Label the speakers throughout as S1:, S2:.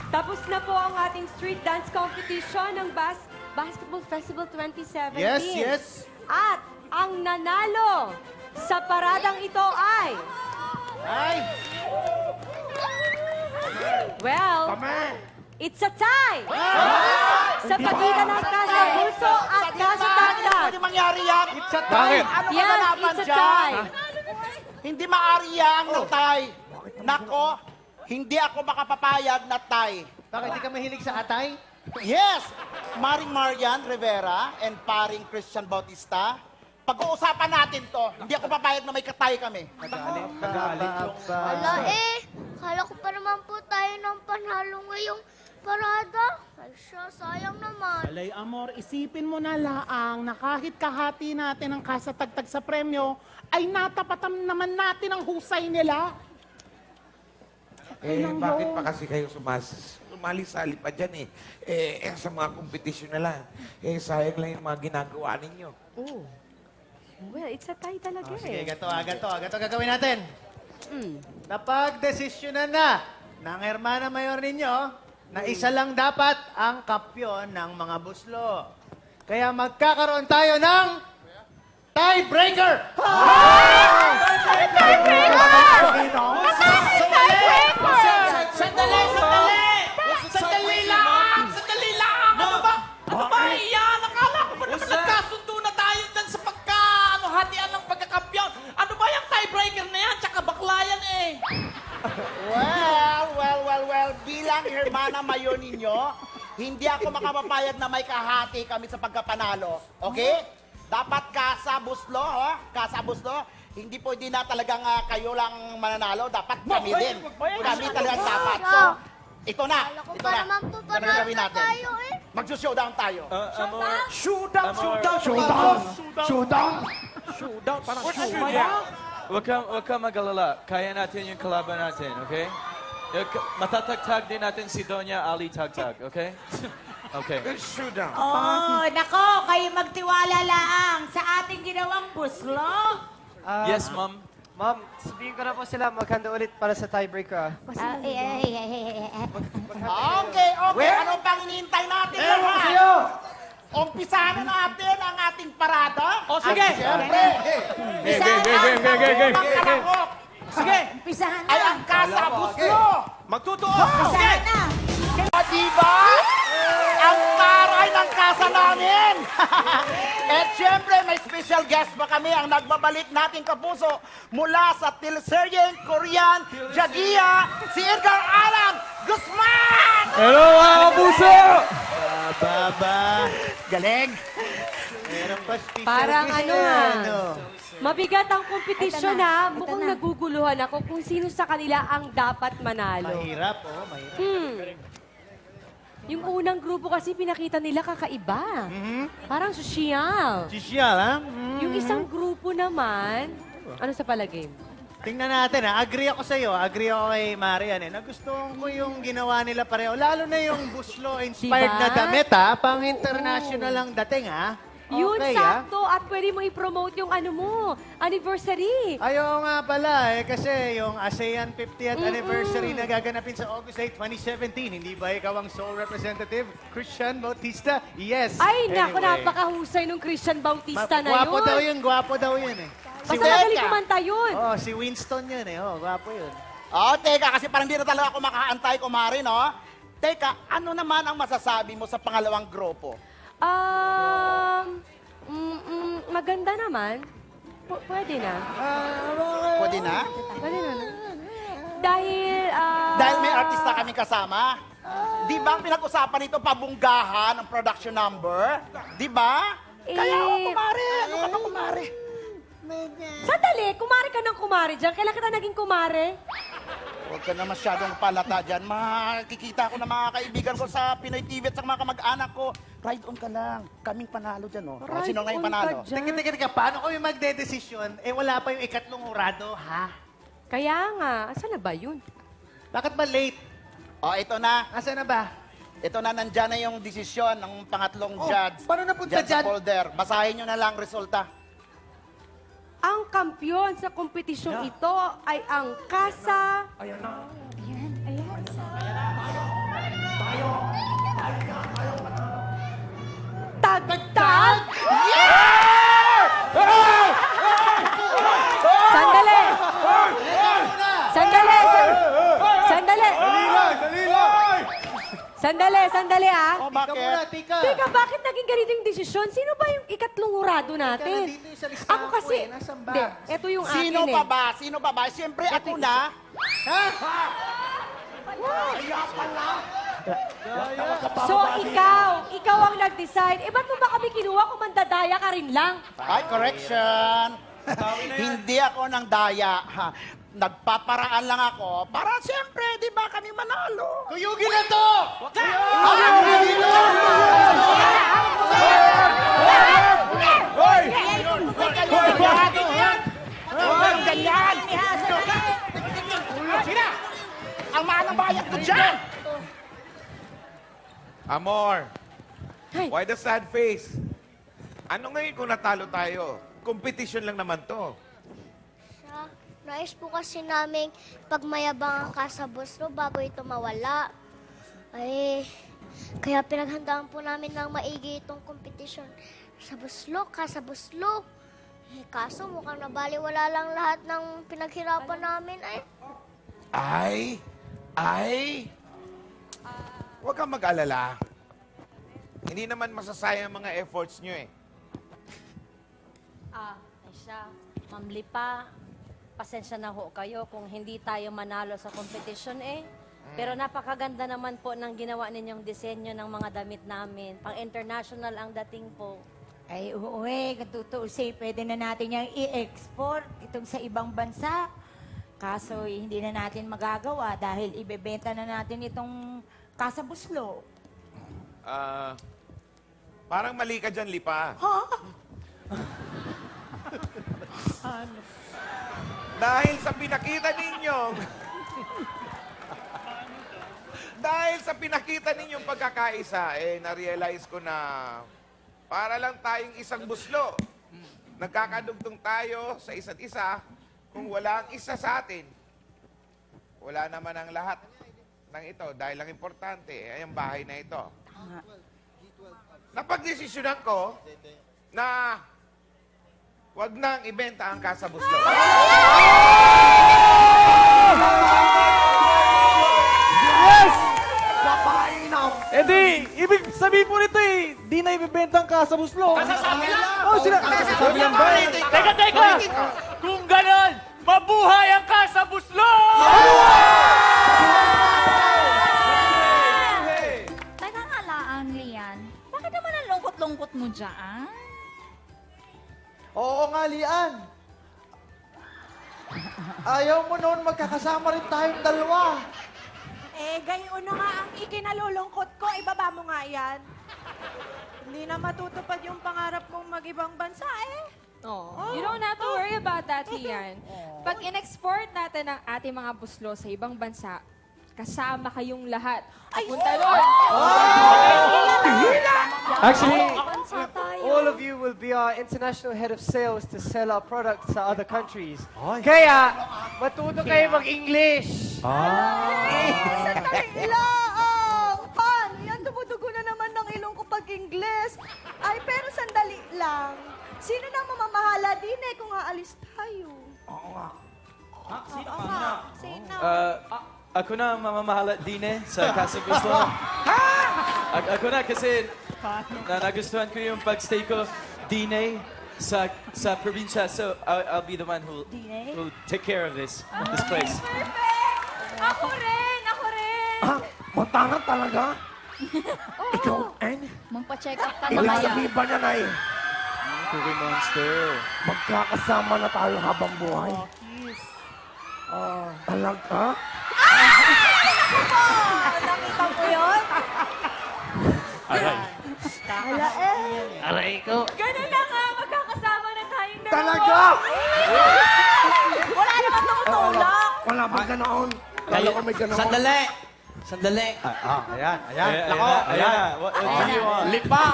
S1: Tapos na po ang ating street dance competition ng Basketball Festival 2017.
S2: Yes, yes.
S1: At ang nanalo sa paradang ito ay... Well, it's a tie! Sa pagitan ng Casa Bulso at Casa Dagdag.
S3: Hindi mangyari yan.
S2: It's a tie.
S3: Ano
S1: Yes,
S3: kaganapan
S1: it's a
S3: dyan?
S1: tie.
S3: Hindi maaari yan na tay. Nako, hindi ako makapapayag na tay.
S2: Bakit di ka mahilig sa atay?
S3: Yes! Maring Marian Rivera and paring Christian Bautista, pag-uusapan natin to. Hindi ako papayag na may katay kami.
S4: Wala kala ko pa naman po tayo ng panalo ngayong parada. Ay siya, sayang naman.
S5: Alay, Amor, isipin mo na laang na kahit kahati natin ang kasatagtag sa premyo, ay natapatan naman natin ang husay nila.
S6: Bakit pa kasi kayo sumali-sali pa dyan sa mga kompetisyon na lang. Sayang lang yung mga ginagawa ninyo.
S1: Oh. Well, it's a tie talaga
S2: Sige,
S1: eh.
S2: ganito gagawin natin. Napag-desisyonan na ng Hermana Mayor ninyo na isa lang dapat ang kapyon ng mga buslo. Kaya magkakaroon tayo ng tiebreaker!
S7: Sandali lang! Ano ba? Ano ba iyan? Akala ko ba naman nagkasundo na tayo dyan sa hatian ng pagkakampyon? Ano ba yung tiebreaker na yan? Tsaka baklayan eh.
S3: Well, bilang Hermana Mayor ninyo, hindi ako makapapayag na may kahati kami sa pagkapanalo. Okay? Dapat kasabuslo, kasabuslo. Hindi pwede na talagang kayo lang mananalo. Dapat kami din. Kami talagang dapat. So, ito na.
S4: Kala ko
S3: Ito
S4: pa
S3: na.
S4: naman po
S3: Ito na
S4: panalo
S3: gawin
S4: na
S3: natin.
S4: tayo
S3: Magsushowdown tayo.
S8: Showdown, parang showdown. Huwag kang mag-alala. Kaya natin yung kalaban natin, okay? Matatagtag din natin si Doña Ali Tagtag, okay? Okay.
S6: Showdown.
S9: Oh, nako, kayo magtiwala lang sa ating ginawang buslo.
S8: Yes, ma'am.
S10: Ma'am, sabihin ko na po sila maghanda ulit para sa tiebreaker.
S3: Okay. Ano pang hinihintay natin? Umpisahan na natin ang ating parada.
S7: O sige.
S3: At siyempre,
S8: Game.
S3: ang kalahok
S7: Sige.
S9: Umpisahan
S3: ay
S9: na.
S3: ang kasabuslo.
S7: Magtutuon.
S9: Umpisahan na.
S3: Diba? Ang taray ng kasa namin. At syempre, may special guest pa kami ang nagbabalik nating kapuso mula sa Teleserye Korean Jagia, si Edgar Alan Guzman!
S8: Hello, mga kapuso!
S3: Galing!
S2: Meron pa special
S1: Parang
S2: guest
S1: ano
S2: yan,
S1: Mabigat ang kompetisyon
S9: Ito na,
S1: ha.
S9: ito
S1: Mukhang
S9: na.
S1: naguguluhan ako kung sino sa kanila ang dapat manalo.
S2: Mahirap.
S1: Yung unang grupo kasi pinakita nila kakaiba. Parang sosyal.
S2: Sosyal, ha?
S1: Yung isang grupo naman, ano sa palagay mo?
S2: Tingnan natin, ha? Agree ako sa'yo. Agree ako kay Marian, Nagustuhan ko yung ginawa nila pareho. Lalo na yung buslo-inspired
S1: Diba?
S2: na damit, ha? Pang international ang dating, ha?
S1: Yun,
S2: Okay, ha?
S1: sakto. At pwede mo i-promote yung ano mo, anniversary.
S2: Ayaw nga pala, kasi yung ASEAN 50th anniversary na gaganapin sa August 8, 2017. Hindi ba ikaw ang sole representative, Christian Bautista? Yes.
S1: Ay, naku,
S2: Anyway.
S1: napakahusay nung Christian Bautista na
S2: Gwapo
S1: yun.
S2: gwapo daw yun,
S1: Basta magaling kumanta yun.
S2: Oh, si Winston yun, gwapo yun.
S3: Teka, kasi parang di na talaga ako makaantay, kumari, no? Teka, ano naman ang masasabi mo sa pangalawang grupo?
S1: Maganda naman. Pwede na.
S3: Pwede na?
S1: Pwede na. Dahil,
S3: Dahil may artista kami kasama. Di ba ang pinag-usapan nito, pabunggahan ang production number? Di ba? Kaya ako kumari. Ano ka na kumari?
S1: Sandali, kumari ka ng kumari dyan. Kailan kita naging kumari?
S3: Huwag ka na masyadong palata dyan. Makikita ko na mga kaibigan ko sa Pinoy TV at sa mga kamag-anak ko. Ride on ka lang. Kaming panalo dyan, oh.
S1: Ride
S3: Sino nga yung
S1: on ka
S3: panalo?
S1: dyan.
S2: Teka, paano kami magdedesisyon? Wala pa yung ikatlong urado, ha?
S1: Kaya nga, asan na ba yun?
S2: Bakit ba late?
S3: Ito na.
S2: Asa na ba?
S3: Ito na, nandyan na yung desisyon ng pangatlong judge.
S2: Paano napunta
S3: Judge sa
S2: dyan?
S3: folder. Basahin nyo na lang resulta.
S1: Ang kampyon sa kompetisyong ito ay ang Casa...
S9: Ayan.
S1: Tag-tag? Sandali! Sandali! Sandali! Sandali, ah.
S3: Oh,
S2: Tika
S3: bakit?
S2: muna, tika.
S1: Teka, bakit naging ganito yung desisyon? Sino ba yung ikatlong hurado natin?
S2: nandito yung sa listahan
S1: Ako
S2: ko
S1: kasi,
S2: eh. Nasaan ba?
S1: hindi, eto yung
S3: Sino
S1: akin
S3: pa
S1: eh.
S3: ba? Sino pa ba? Siyempre ako na.
S1: So, ikaw ang nag-decide. Eh, ba't mo ba kami kinuha kung mandadaya ka rin lang?
S3: Ay, correction. Hindi ako ng daya. Ha. Nagpaparaan lang ako para siyempre, di ba, kami manalo.
S2: Kuyugin na to!
S3: Ang manang bayan ko dyan!
S6: Amor,
S1: Ay.
S6: why the sad face? Ano ngayon kung natalo tayo? Competition lang naman to.
S4: Nais po kasi namin pagmayabang ka sa buslo bago ito mawala. Ay, kaya pinaghandaan po namin ng maigi itong kompetisyon sa buslo, ka sa buslo. Eh, kaso mukhang nabaliwala lang lahat ng pinaghirapan namin.
S6: Huwag kang mag-alala. Hindi naman masasayang ang mga efforts nyo eh.
S1: Aisha, Ma'am Lipa, pasensya na ho kayo kung hindi tayo manalo sa competition eh. Pero napakaganda naman po ng ginawa ninyong disenyo ng mga damit namin. Pang-international ang dating po.
S9: Ay, oo eh. Katutuusin, pwede na natin yung i-export itong sa ibang bansa. Kaso hindi na natin magagawa dahil ibebenta na natin itong kasabuslo.
S6: Parang mali ka dyan, Lipa. Dahil sa pinakita ninyong... dahil sa pinakita ninyong pagkakaisa, na-realize ko na para lang tayong isang buslo. Nagkakadugtong tayo sa isa't isa kung wala ang isa sa atin. Wala naman ang lahat ng ito dahil ang importante ay ang bahay na ito. Napagdesisyonan ko na wag nang ibenta ang Casa Buslo.
S8: Eh di, ibig sabihin po nito eh, di na ibibenta ang Casa Buslo.
S7: Kasasabi lang!
S8: Oh, sila, kasasabi lang ba?
S7: Teka! Kung ganon, mabuhay ang Casa Buslo!
S11: Teka nga lang, Lian. Bakit naman ang lungkot-lungkot mo dyan?
S10: Oo nga, Lian. Ayaw mo noon magkakasama rin tayong dalawa.
S9: Eh, gayon na nga ang ikinalulungkot ko. Ibaba mo nga yan. Hindi na matutupad yung pangarap kong mag-ibang bansa eh.
S12: You don't have to worry about that, Lian. Pag in-export natin ang ating mga buslo sa ibang bansa, kasama kayong lahat. Punta doon.
S10: Actually, all of you will be our international head of sales to sell our products sa other countries. Kaya, matuto kayo mag-English.
S1: Sandali lang! Paano yan? Dumudugo na naman ng ilong ko pag-Ingles. Ay, pero sandali lang. Sino na mamamahala din eh kung aalis tayo? Sino?
S8: Ako na ang mamamahala din eh sa Casa Buslo. Ako na kasi nagustuhan ko yung pag-stay ko din eh sa probinsya. So I'll be the one who take care of this place.
S12: Ako rin!
S6: Matangan talaga? Ikaw, En?
S11: Magpa-check up ka
S6: Ibig
S11: mamaya.
S6: sabihin ba niya na
S8: Cookie Monster.
S6: magkakasama na tayo habang buhay? Talaga?
S9: Nakita mo yun?
S6: Aray ko.
S1: Ganun na nga, magkakasama na tayong dalawa.
S6: Talaga?
S9: Wala naman tumutulak.
S6: Wala ba ganoon? Kala ko may ganoon.
S2: Sandali. Ayan.
S8: Ayan. What do you want?
S7: Lipa!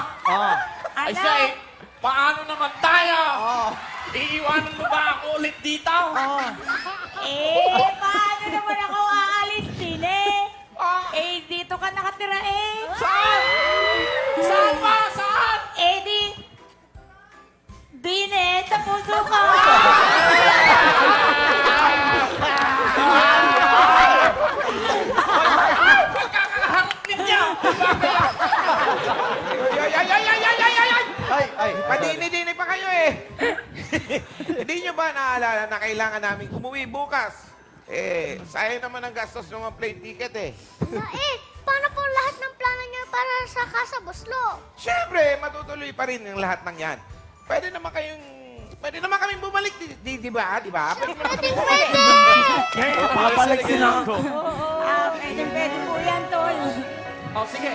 S7: Ay siya eh, paano naman tayo? Iiwanan mo ba ako ulit dito?
S9: Eh, paano naman ako aalis din eh? Eh, dito ka nakatira eh.
S7: Saan? Saan ba? Saan?
S9: Eh, Dine, tapuso ka.
S7: Pagkakaharap ninyo!
S6: Ay, padini-dini pa kayo eh. Hindi nyo ba naalala na kailangan namin umuwi bukas? Eh, sayang naman ang gastos ng mga plane ticket eh.
S4: Paano po lahat ng plano niyo para sa Casa Buslo?
S6: Siyempre, matutuloy pa rin ang lahat ng yan. Pwede naman kaming bumalik, di ba? Di ba? Pwede naman kaming bumalik.
S8: Babalik sila ako.
S9: Pwede po yan, Tol.
S7: O sige,